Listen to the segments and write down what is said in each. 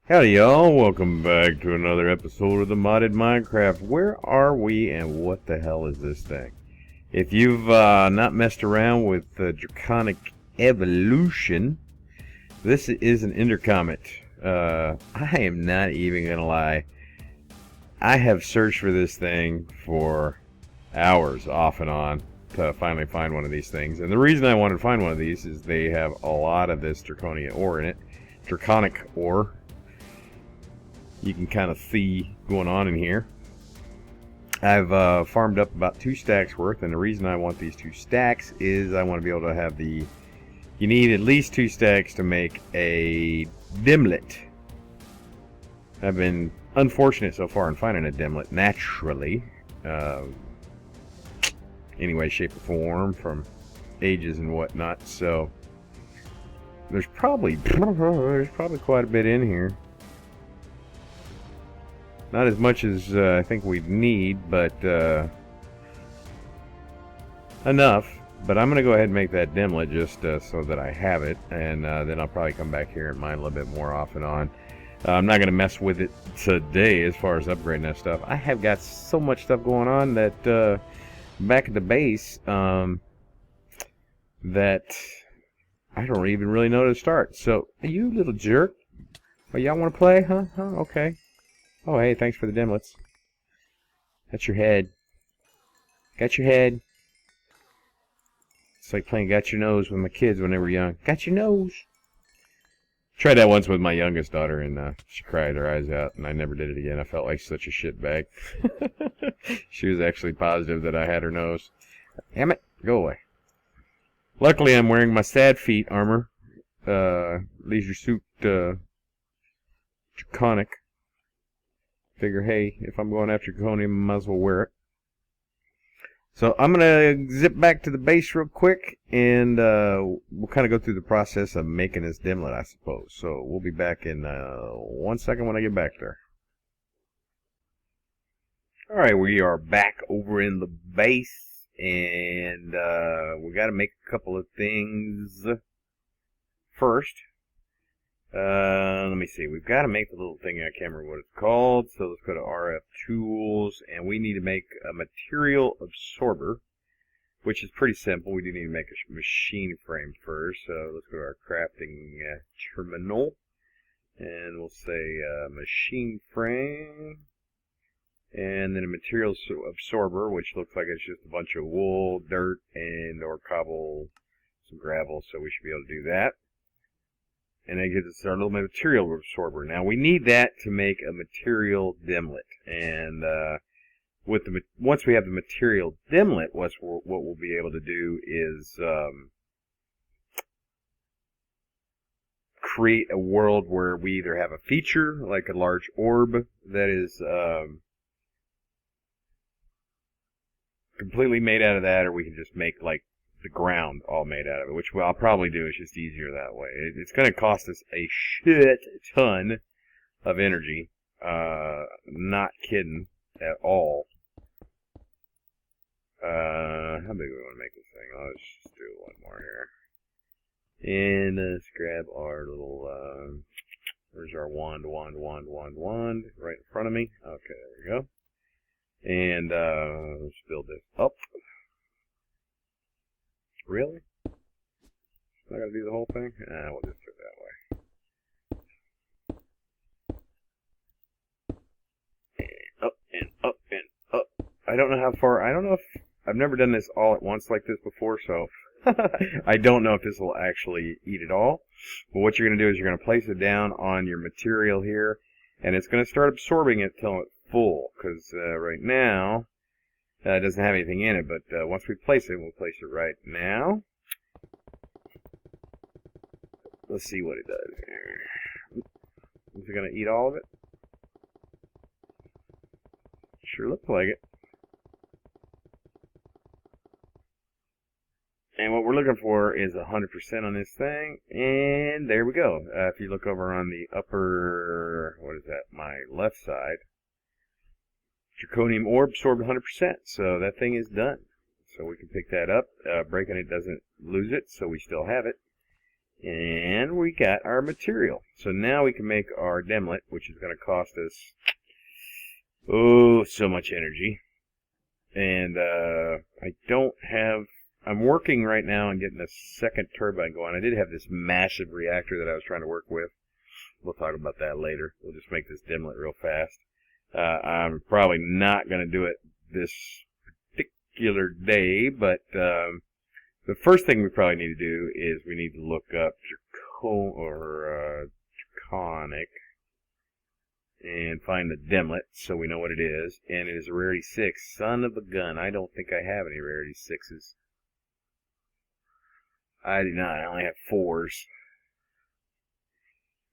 Howdy y'all, welcome back to another episode of the Modded Minecraft. Where are we and what the hell is this thing? If you've not messed around with Draconic evolution, this is an Ender Comet. I am not even gonna lie. I have searched for this thing for hours off and on to finally find one of these things. And the reason I wanted to find one of these is they have a lot of this Draconian ore in it. Draconic ore. You can kind of see going on in here. I've farmed up about 2 stacks worth, and the reason I want these 2 stacks is I want to be able to have the... You need at least 2 stacks to make a dimlet. I've been unfortunate so far in finding a dimlet naturally. Any way, shape, or form, from ages and whatnot. So there's probably quite a bit in here. Not as much as I think we'd need, but enough. But I'm going to go ahead and make that dimlet just so that I have it, and then I'll probably come back here and mine a little bit more off and on. I'm not going to mess with it today as far as upgrading that stuff. I have got so much stuff going on that back at the base that I don't even really know to start. So, you little jerk. Oh, y'all want to play, huh? Okay. Oh, hey, thanks for the dimlets. That's your head. Got your head. It's like playing Got Your Nose with my kids when they were young. Got your nose. Tried that once with my youngest daughter, and she cried her eyes out, and I never did it again. I felt like such a shitbag. She was actually positive that I had her nose. Damn it, go away. Luckily, I'm wearing my sad feet armor. Leisure suit, Draconic. Figure, hey, if I'm going after Draconium, I might as well wear it. So I'm going to zip back to the base real quick, and we'll kind of go through the process of making this dimlet, I suppose. So we'll be back in 1 second when I get back there. Alright, we are back over in the base, and we got to make a couple of things first. Let me see. We've got to make the little thing. I can't remember what it's called. So let's go to RF Tools, and we need to make a material absorber, which is pretty simple. We do need to make a machine frame first. So let's go to our crafting terminal, and we'll say machine frame, and then a material absorber, which looks like it's just a bunch of wool, dirt, and or cobble, some gravel. So we should be able to do that. And that gives us our little material absorber. Now we need that to make a material dimlet. And once we have the material dimlet, what we'll be able to do is create a world where we either have a feature, like a large orb, that is completely made out of that, or we can just make like the ground all made out of it, which I'll probably do. It's just easier that way. It's going to cost us a shit ton of energy. Not kidding at all. How big do we want to make this thing? Let's just do one more here. And let's grab our little, where's our wand, right in front of me. Okay, there we go. And let's build this up. Really? Not gonna do the whole thing? We'll just do it that way. And up and up and up. I don't know how far. I don't know if I've never done this all at once like this before, so I don't know if this will actually eat it all. But what you're gonna do is you're gonna place it down on your material here, and it's gonna start absorbing it till it's full. Because right now. It doesn't have anything in it, but once we place it, we'll place it right now. Let's see what it does here. Is it going to eat all of it? Sure looks like it. And what we're looking for is 100% on this thing, and there we go. If you look over on the upper, what is that, my left side, Draconium ore absorbed 100%, so that thing is done. So we can pick that up. Breaking it doesn't lose it, so we still have it. And we got our material. So now we can make our dimlet, which is going to cost us, oh, so much energy. And I don't have, I'm working right now on getting a second turbine going. I did have this massive reactor that I was trying to work with. We'll talk about that later. We'll just make this dimlet real fast. I'm probably not going to do it this particular day, but the first thing we probably need to do is we need to look up Draconic and find the dimlet so we know what it is. And it is a rarity 6. Son of a gun. I don't think I have any rarity 6s. I do not. I only have 4s.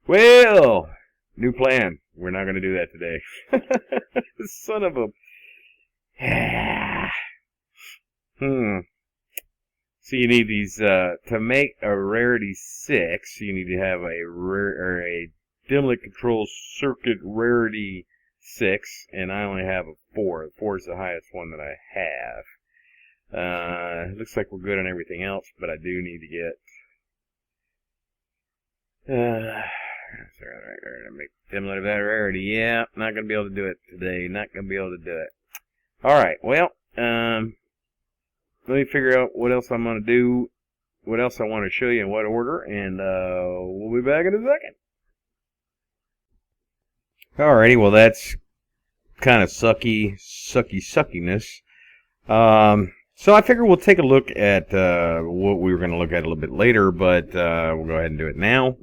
Well, new plan. We're not going to do that today. Son of a... So you need these, to make a rarity 6, you need to have a dimlet control circuit rarity 6, and I only have a 4. 4 is the highest one that I have. It looks like we're good on everything else, but I do need to get, make dimlet of that rarity. Yeah, not going to be able to do it today. Not going to be able to do it. Alright, well, let me figure out what else I'm going to do, what else I want to show you in what order, and we'll be back in a second. Alrighty, well that's kind of suckiness. So I figure we'll take a look at what we were going to look at a little bit later, but we'll go ahead and do it now.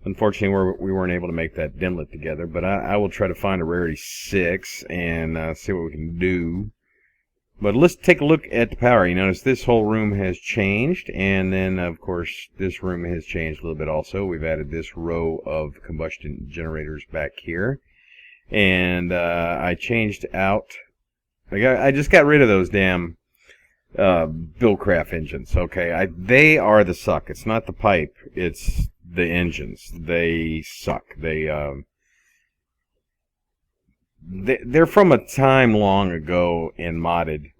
Unfortunately, we weren't able to make that dimlet together, but I will try to find a rarity 6 and see what we can do. But let's take a look at the power. You notice this whole room has changed, and then, of course, this room has changed a little bit also. We've added this row of combustion generators back here. And I changed out... I just got rid of those damn Buildcraft engines, okay? They are the suck. It's not the pipe. It's the engines. They suck. They're from a time long ago and modded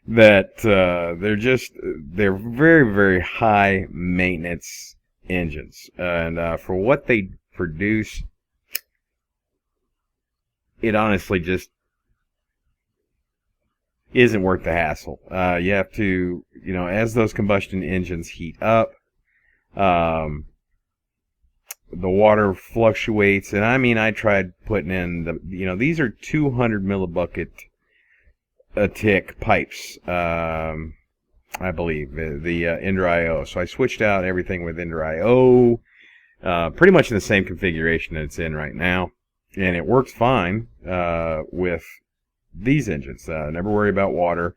that they're very, very high maintenance engines, and for what they produce, it honestly just isn't worth the hassle. You have to, as those combustion engines heat up, the water fluctuates, and I tried putting in these are 200 millibucket a tick pipes, I believe, the Ender IO. So I switched out everything with Ender IO, pretty much in the same configuration that it's in right now, and it works fine with these engines. Never worry about water,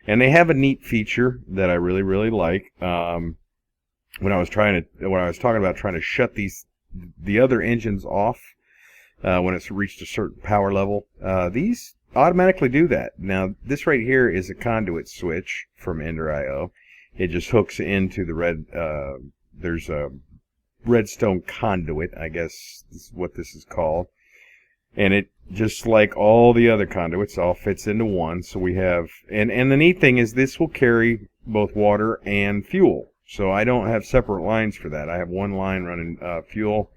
and they have a neat feature that I really, really like. When I was talking about trying to shut the other engines off when it's reached a certain power level, these automatically do that. Now, this right here is a conduit switch from Ender IO. It just hooks into the there's a redstone conduit, I guess is what this is called. And it, just like all the other conduits, all fits into one. So we have, and the neat thing is this will carry both water and fuel. So I don't have separate lines for that. I have one line running fuel,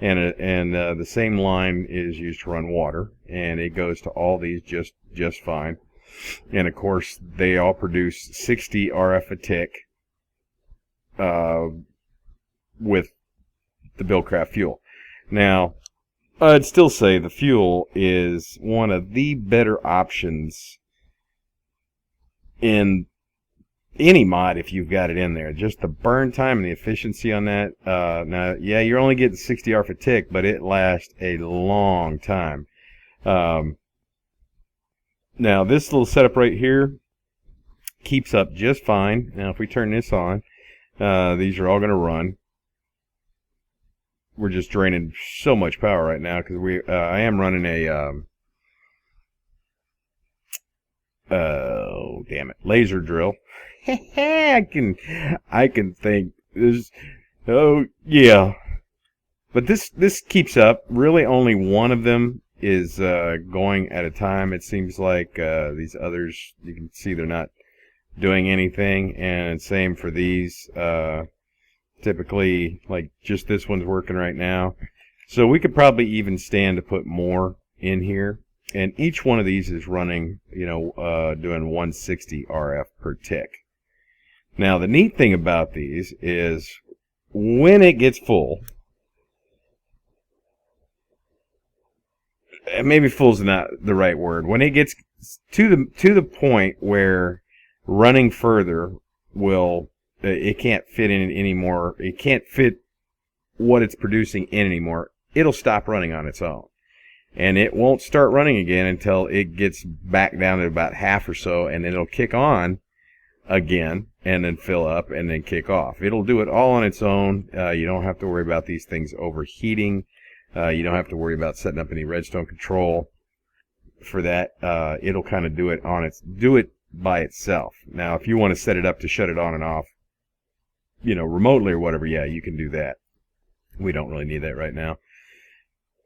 and the same line is used to run water, and it goes to all these just fine. And of course, they all produce 60 RF a tick with the Buildcraft fuel. Now, I'd still say the fuel is one of the better options in any mod if you've got it in there. Just the burn time and the efficiency on that. Now, yeah, you're only getting 60 RF a tick, but it lasts a long time. Now, this little setup right here keeps up just fine. Now, if we turn this on, these are all going to run. We're just draining so much power right now because I am running a oh damn it, laser drill. I can think this. Oh yeah, but this keeps up. Really, only one of them is going at a time. It seems like these others, you can see they're not doing anything, and same for these. Typically, like just this one's working right now. So we could probably even stand to put more in here. And each one of these is running, doing 160 RF per tick. Now, the neat thing about these is when it gets full, maybe full's not the right word. When it gets to the point where running further it can't fit in it anymore. It can't fit what it's producing in anymore. It'll stop running on its own. And it won't start running again until it gets back down to about half or so, and then it'll kick on again and then fill up and then kick off. It'll do it all on its own. You don't have to worry about these things overheating. You don't have to worry about setting up any redstone control for that. It'll kind of do it by itself. Now, if you want to set it up to shut it on and off, remotely or whatever, yeah, you can do that. We don't really need that right now.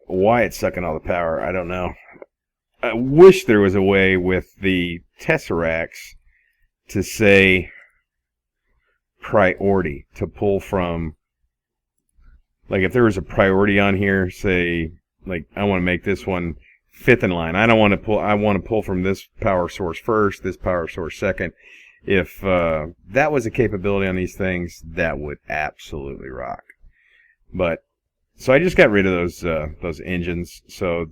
Why it's sucking all the power, I don't know. I wish there was a way with the Tesseracts to say priority, to pull from, like if there was a priority on here, say, like I want to make this one fifth in line. I want to pull from this power source first, this power source second. If that was a capability on these things, that would absolutely rock. But so I just got rid of those engines. So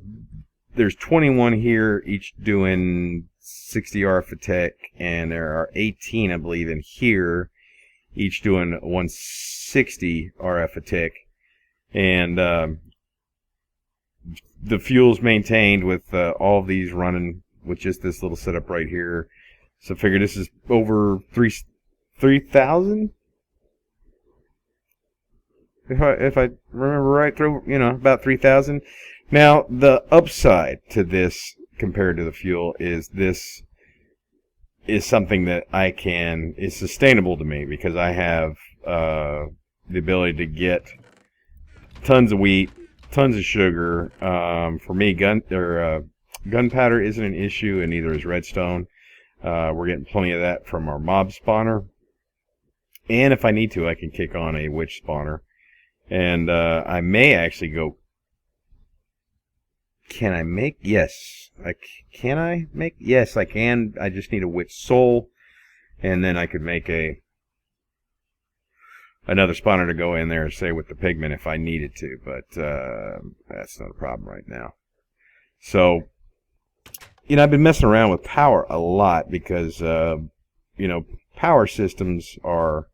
there's 21 here, each doing 60 RF a tick, and there are 18, I believe, in here, each doing 160 RF a tick. And the fuel's maintained with all of these running with just this little setup right here. So figure this is over 3,000. If I remember right, about 3,000. Now, the upside to this compared to the fuel is this is something that is sustainable to me, because I have the ability to get tons of wheat, tons of sugar. For me, gunpowder isn't an issue, and neither is redstone. We're getting plenty of that from our mob spawner. And if I need to, I can kick on a witch spawner. And I may actually go... Can I make... Yes. Can I make... Yes, I can. I just need a witch soul. And then I could make another spawner to go in there, say, with the pigment if I needed to. But that's not a problem right now. So... I've been messing around with power a lot because, power systems are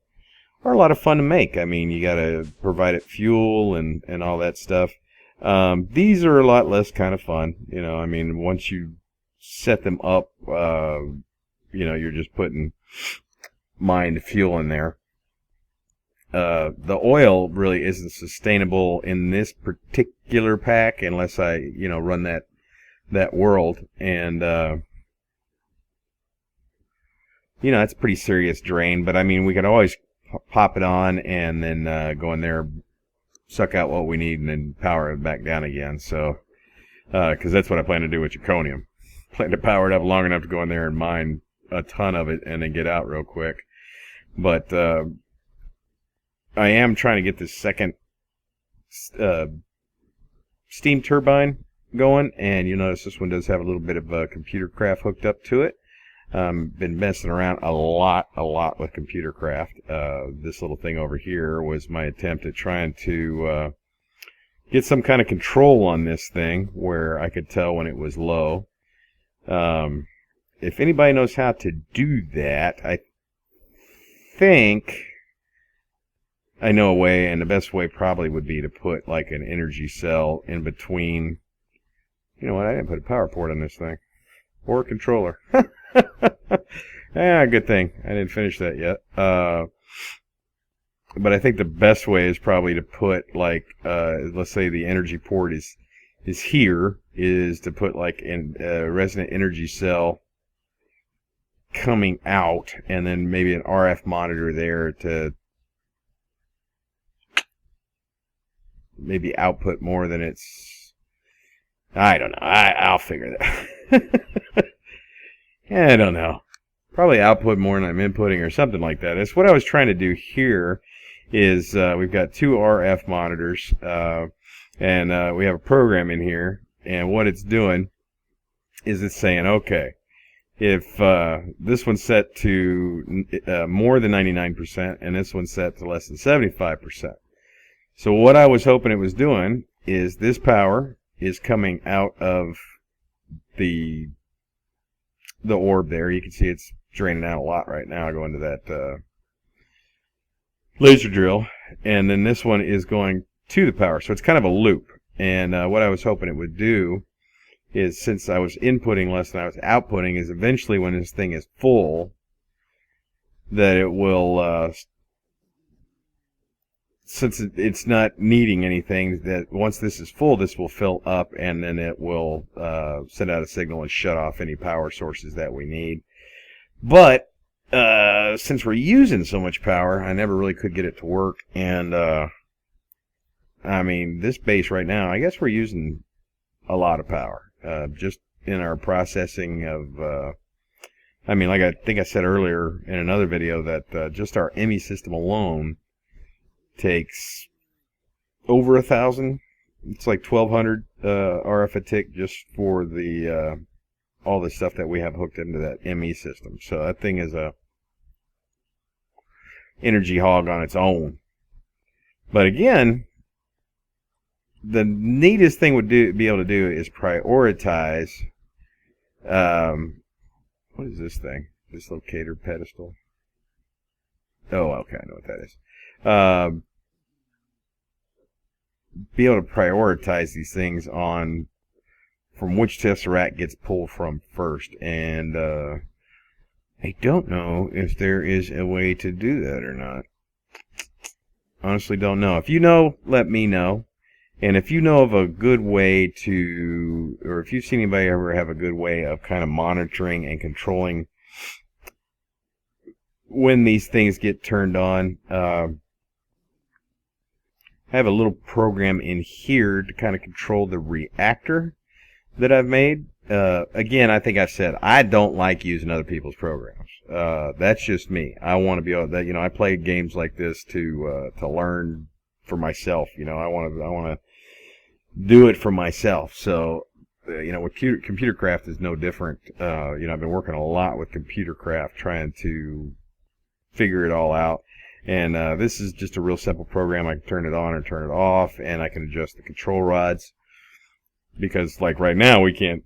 a lot of fun to make. I mean, you got to provide it fuel and all that stuff. These are a lot less kind of fun. Once you set them up, you're just putting mined fuel in there. The oil really isn't sustainable in this particular pack unless I, run that world, and it's a pretty serious drain. But I mean, we can always pop it on and then go in there, suck out what we need, and then power it back down again. So because that's what I plan to do with Draconium. Plan to power it up long enough to go in there and mine a ton of it and then get out real quick. But I am trying to get this second steam turbine going, and you'll notice this one does have a little bit of Computercraft hooked up to it. Been messing around a lot with Computercraft. This little thing over here was my attempt at trying to get some kind of control on this thing where I could tell when it was low. If anybody knows how to do that, I think I know a way, and the best way probably would be to put like an energy cell in between. You know what? I didn't put a power port on this thing. Or a controller. Good thing. I didn't finish that yet. But I think the best way is probably to put, like, let's say the energy port is here, is to put, like, a resonant energy cell coming out, and then maybe an RF monitor there to maybe output more than it's... I don't know. I'll figure that. I don't know. probably output more than I'm inputting or something like that. It's what I was trying to do here is we've got two RF monitors, and we have a program in here, and what it's doing is it's saying, okay, if this one's set to more than 99% and this one's set to less than 75%. So what I was hoping it was doing is this power is coming out of the orb there. You can see it's draining out a lot right now going to that laser drill, and then this one is going to the power. So it's kind of a loop, and what I was hoping it would do is, since I was inputting less than I was outputting, is eventually when this thing is full, that it will, since it's not needing anything, that once this is full, this will fill up, and then it will send out a signal and shut off any power sources that we need. But since we're using so much power, I never really could get it to work, and I mean, this base right now, I guess we're using a lot of power. Just in our processing of, I mean, like I think I said earlier in another video, that just our ME system alone takes over 1,000. It's like 1,200 RF a tick just for the all the stuff that we have hooked into that ME system. So that thing is a energy hog on its own. But again, the neatest thing would be able to do is prioritize. What is this thing? This locator pedestal. Oh, okay, I know what that is. Be able to prioritize these things on from which tesseract gets pulled from first, and I don't know if there is a way to do that or not. Honestly, don't know. If you know, let me know. And if you know of a good way to, or if you've seen anybody ever have a good way of kind of monitoring and controlling when these things get turned on, I have a little program in here to kind of control the reactor that I've made. Again, I think I've said I don't like using other people's programs. That's just me. I want to be able to, I play games like this to learn for myself. I want to do it for myself. So, with Computercraft is no different. I've been working a lot with Computercraft trying to figure it all out. And this is just a real simple program. I can turn it on or turn it off, and I can adjust the control rods. Because, like right now, we can't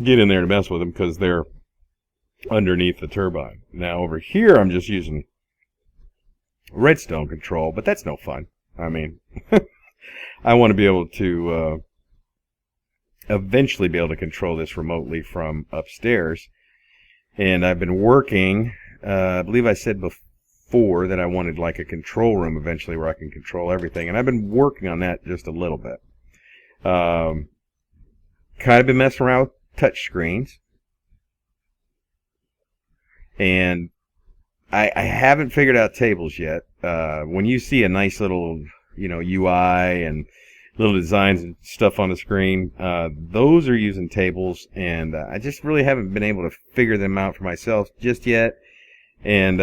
get in there to mess with them because they're underneath the turbine. Now, over here, I'm just using redstone control, but that's no fun. I mean, I want to be able to eventually be able to control this remotely from upstairs. And I've been working, I believe I said before that I wanted like a control room eventually where I can control everything. And I've been working on that just a little bit. Kind of been messing around with touch screens. And I haven't figured out tables yet. When you see a nice little, UI and little designs and stuff on the screen, those are using tables, and I just really haven't been able to figure them out for myself just yet. And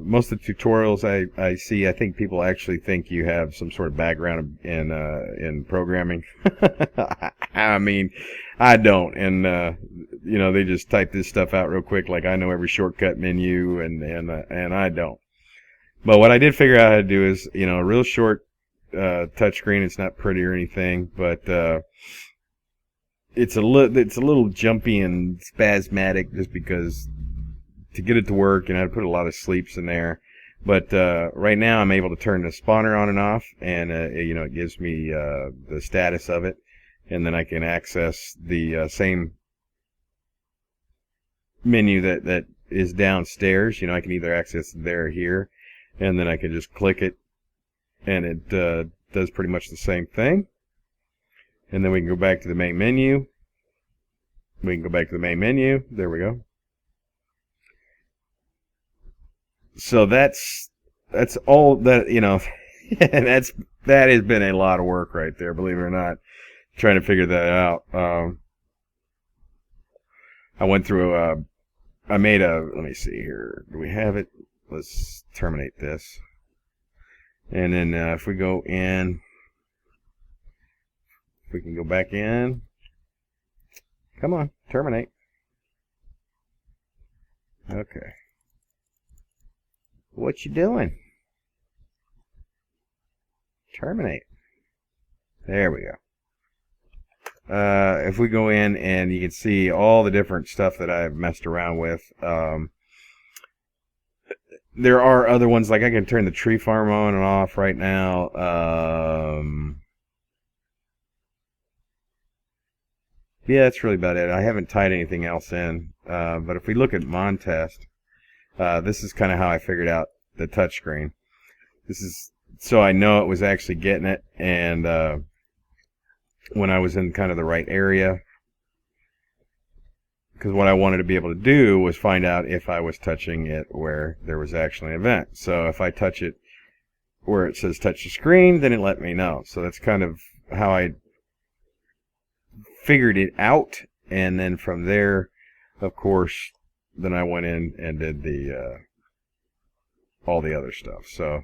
most of the tutorials I see, I think people actually think you have some sort of background in programming. I mean, I don't, and they just type this stuff out real quick, like I know every shortcut menu, and I don't. But what I did figure out how to do is, a real short touch screen. It's not pretty or anything, but it's a little jumpy and spasmatic just because to get it to work, I put a lot of sleeps in there. But right now I'm able to turn the spawner on and off, and it gives me the status of it, and then I can access the same menu that is downstairs. I can either access it there or here, and then I can just click it, and it does pretty much the same thing. And then we can go back to the main menu. There we go. So that's all that, and that has been a lot of work right there, believe it or not, trying to figure that out. I went through I made a, let me see here. Do we have it? Let's terminate this. And then if we go in, if we can go back in. Come on, terminate. Okay. What you doing? Terminate. There we go. If we go in and you can see all the different stuff that I've messed around with. There are other ones, like I can turn the tree farm on and off right now. Yeah, that's really about it. I haven't tied anything else in. But if we look at Montest, this is kind of how I figured out the touchscreen. This is so I know it was actually getting it, and when I was in kind of the right area, because what I wanted to be able to do was find out if I was touching it where there was actually an event. So if I touch it where it says touch the screen, then it let me know. So that's kind of how I figured it out, and then from there, of course, then I went in and did the all the other stuff. So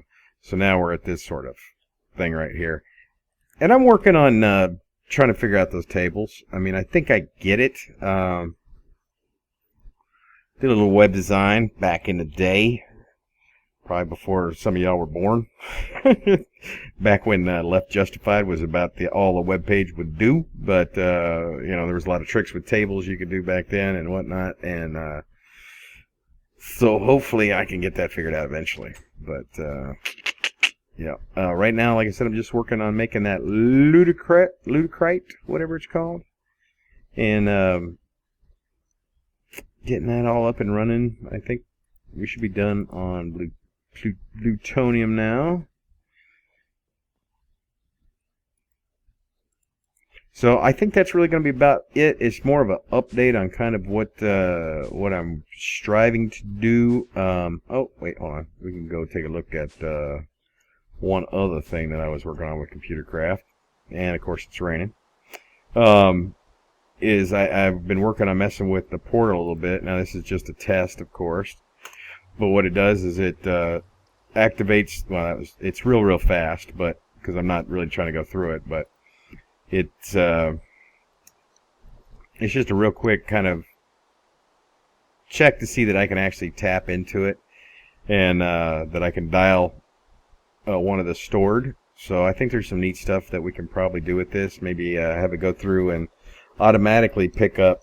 now we're at this sort of thing right here, and I'm working on trying to figure out those tables. I mean, I think I get it. Did a little web design back in the day, probably before some of y'all were born. Back when Left Justified was about all a web page would do. But you know, there was a lot of tricks with tables you could do back then and whatnot. And so hopefully I can get that figured out eventually. But yeah, right now, like I said, I'm just working on making that Ludicrite, whatever it's called, and getting that all up and running. I think we should be done on Plutonium now. So I think that's really going to be about it. It's more of an update on kind of what I'm striving to do. Oh, wait, hold on. We can go take a look at one other thing that I was working on with Computercraft. And, of course, it's raining. I've been working on messing with the portal a little bit. Now, this is just a test, of course. But what it does is it activates, well, it's real fast, but because I'm not really trying to go through it, but it's just a real quick kind of check to see that I can actually tap into it, and that I can dial one of the stored. So I think there's some neat stuff that we can probably do with this. Maybe have it go through and automatically pick up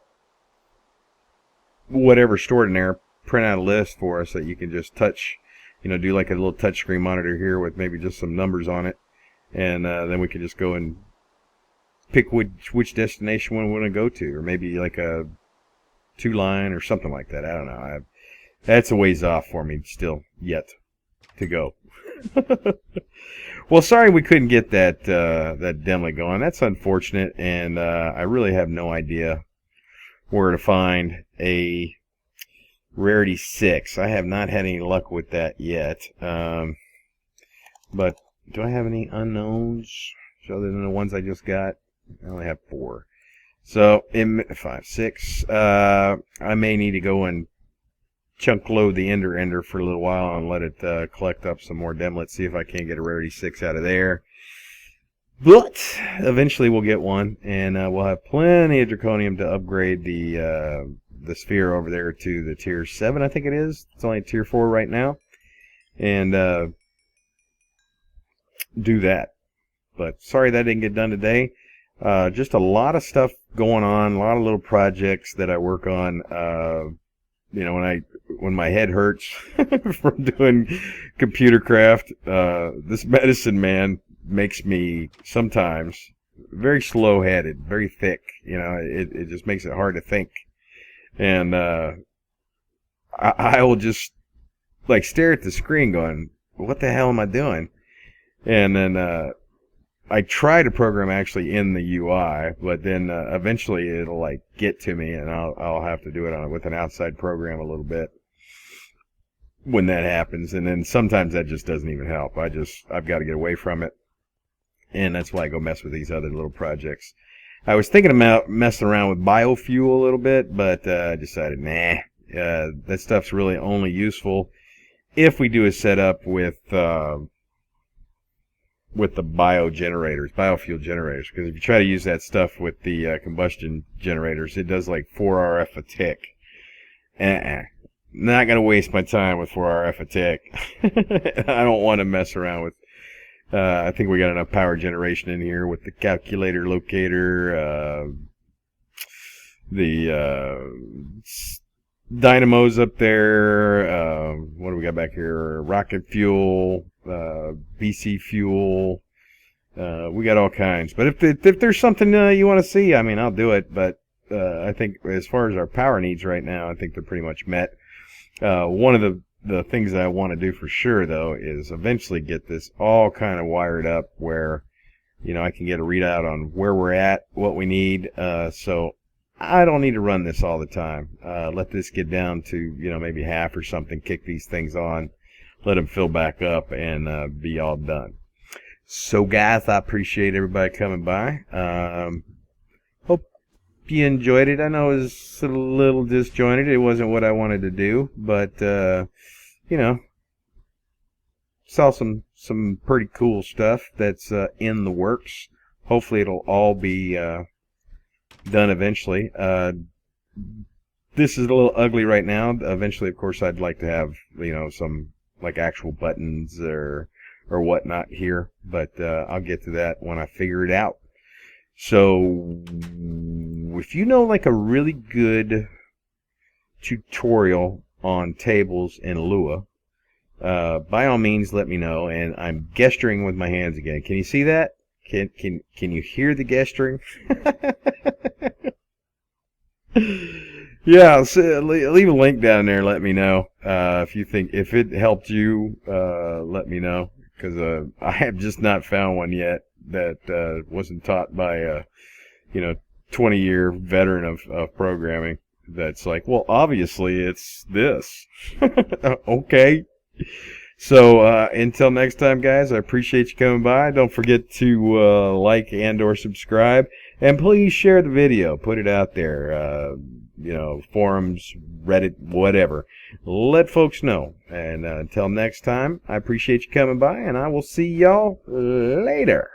whatever's stored in there, print out a list for us that you can just touch, you know, do like a little touchscreen monitor here with maybe just some numbers on it, and then we can just go and pick which destination we want to go to, or maybe like a 2-line or something like that. I don't know. That's a ways off for me still yet to go. Well, sorry we couldn't get that demo going. That's unfortunate, and I really have no idea where to find a Rarity 6. I have not had any luck with that yet. But do I have any unknowns other than the ones I just got? I only have 4. So, 5, 6. I may need to go and chunk load the Ender for a little while and let it collect up some more dimlets, see if I can't get a Rarity 6 out of there. But eventually we'll get one, and we'll have plenty of Draconium to upgrade the sphere over there to the tier 7, I think it is. It's only tier 4 right now. And do that. But sorry that didn't get done today. Just a lot of stuff going on, a lot of little projects that I work on. You know, when my head hurts from doing Computercraft, this medicine man makes me sometimes very slow-headed, very thick. You know, it just makes it hard to think. And I will just like stare at the screen going, what the hell am I doing? And then I try to program actually in the UI, but then eventually it'll like get to me, and I'll have to do it with an outside program a little bit when that happens. And then sometimes that just doesn't even help. I've got to get away from it, and that's why I go mess with these other little projects. I was thinking about messing around with biofuel a little bit, but I decided, nah, That stuff's really only useful if we do a setup with the biofuel generators. Because if you try to use that stuff with the combustion generators, it does like 4 RF a tick. Not gonna waste my time with 4 RF a tick. I don't want to mess around with. I think we got enough power generation in here with the calculator locator, the dynamos up there. What do we got back here? Rocket fuel, BC fuel. We got all kinds. But if there's something you want to see, I mean, I'll do it. But I think as far as our power needs right now, I think they're pretty much met. One of the things that I want to do for sure, though, is eventually get this all kind of wired up where, you know, I can get a readout on where we're at, what we need. So I don't need to run this all the time. Let this get down to, you know, maybe half or something, kick these things on, let them fill back up, and be all done. So, guys, I appreciate everybody coming by. Hope you enjoyed it. I know it was a little disjointed. It wasn't what I wanted to do, but, you know, saw some pretty cool stuff that's in the works. Hopefully it'll all be done eventually. This is a little ugly right now. Eventually, of course, I'd like to have, you know, some like actual buttons or whatnot here, but I'll get to that when I figure it out. So if you know like a really good tutorial on tables in Lua, by all means let me know. And I'm gesturing with my hands again. Can you see that? Can you hear the gesturing? Yeah, so leave a link down there. Let me know if it helped you. Let me know, because I have just not found one yet that wasn't taught by a 20-year veteran of programming. That's like, well, obviously it's this. Okay. So until next time, guys, I appreciate you coming by. Don't forget to like and/or subscribe, and please share the video. Put it out there. Forums, Reddit, whatever. Let folks know. And until next time, I appreciate you coming by, and I will see y'all later.